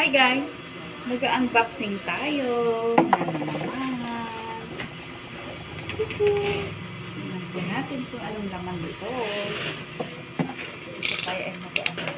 Hi guys! Mag-unboxing tayo na naman. Tingnan po natin kung anong laman dito. So tayo ay mag-unboxing.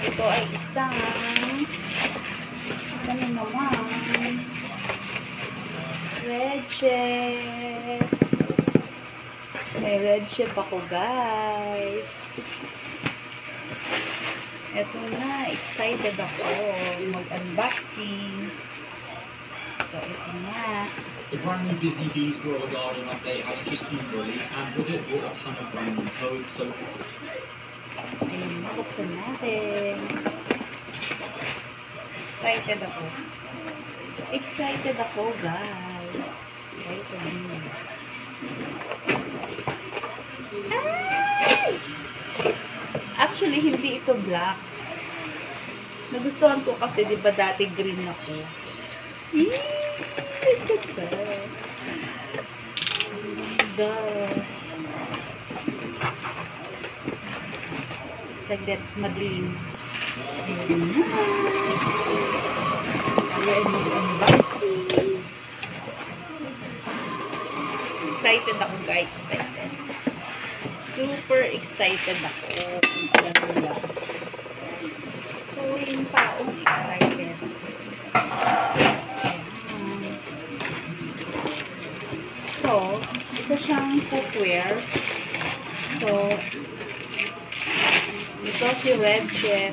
Ito ay isa na naman red chef. May red chef ako guys. Ito na, excited ako mag-unboxing. So ito na. The brand new Busy Bees Grow Garden update has just been released, and with it brought a ton of brand new codes. So Ayun, nabuksan natin. Excited ako. Excited ako, guys. Excited. Ay! Actually, hindi ito black. Nagustuhan ko kasi, di ba dati green ako. Saglit, madilim. Ayan, mag-unboxing. Excited ako, guys. Excited. Super excited ako. Kung alam mo ba. Yung taong excited. So, isa siyang cookware. So, ito si Red Chef.